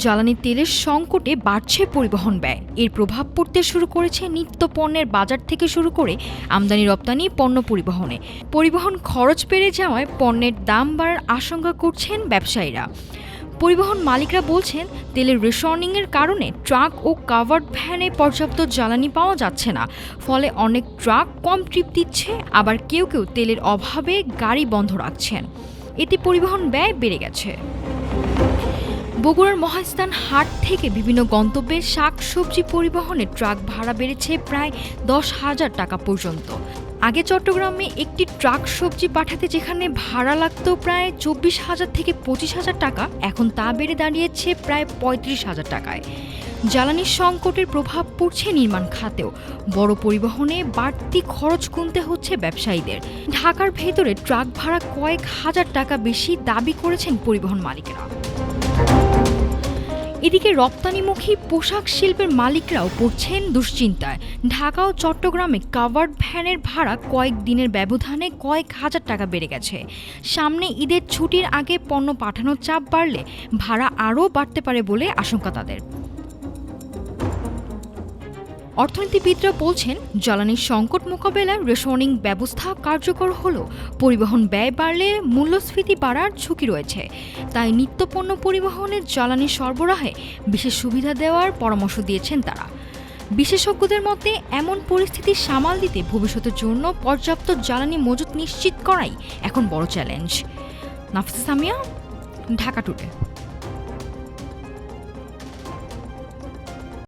জ্বালানি তেলের সংকটে বাড়ছে পরিবহন ব্যয়। এর প্রভাব পড়তে শুরু করেছে নিত্যপণ্যের বাজার থেকে শুরু করে আমদানি রপ্তানি পণ্য পরিবহনে। পরিবহন খরচ বেড়ে যাওয়ায় পণ্যের দাম বাড়ার আশঙ্কা করছেন ব্যবসায়ীরা। পরিবহন মালিকরা বলছেন, তেলের রেশনিংয়ের কারণে ট্রাক ও কাভার্ড ভ্যানে পর্যাপ্ত জ্বালানি পাওয়া যাচ্ছে না। ফলে অনেক ট্রাক কম ট্রিপ দিচ্ছে, আবার কেউ কেউ তেলের অভাবে গাড়ি বন্ধ রাখছেন। এতে পরিবহন ব্যয় বেড়ে গেছে। বগুড়ার মহাস্থান হাট থেকে বিভিন্ন গন্তব্যে শাকসবজি পরিবহনে ট্রাক ভাড়া বেড়েছে প্রায় 10,000 টাকা পর্যন্ত। আগে চট্টগ্রামে একটি ট্রাক সবজি পাঠাতে যেখানে ভাড়া লাগতো প্রায় 24,000 থেকে 25,000 টাকা, এখন তা বেড়ে দাঁড়িয়েছে প্রায় 35,000 টাকায়। জ্বালানির সংকটের প্রভাব পড়ছে নির্মাণ খাতেও। বড় পরিবহনে বাড়তি খরচ গুনতে হচ্ছে ব্যবসায়ীদের। ঢাকার ভেতরে ট্রাক ভাড়া কয়েক হাজার টাকা বেশি দাবি করেছেন পরিবহন মালিকেরা। এদিকে রপ্তানিমুখী পোশাক শিল্পের মালিকরাও পড়ছেন দুশ্চিন্তায়। ঢাকা ও চট্টগ্রামে কাভার্ড ভ্যানের ভাড়া কয়েক দিনের ব্যবধানে কয়েক হাজার টাকা বেড়ে গেছে। সামনে ঈদের ছুটির আগে পণ্য পাঠানোর চাপ বাড়লে ভাড়া আরও বাড়তে পারে বলে আশঙ্কা তাদের। অর্থনীতিবিদরা বলছেন, জ্বালানির সংকট মোকাবেলায় রেশনিং ব্যবস্থা কার্যকর হলেও পরিবহন ব্যয় বাড়লে মূল্যস্ফীতি বাড়ার ঝুঁকি রয়েছে। তাই নিত্যপণ্য পরিবহনে জ্বালানি সরবরাহে বিশেষ সুবিধা দেওয়ার পরামর্শ দিয়েছেন তারা। বিশেষজ্ঞদের মতে, এমন পরিস্থিতি সামাল দিতে ভবিষ্যতের জন্য পর্যাপ্ত জ্বালানি মজুত নিশ্চিত করাই এখন বড় চ্যালেঞ্জ। নাফিসা সামিয়া, ঢাকা টুডে।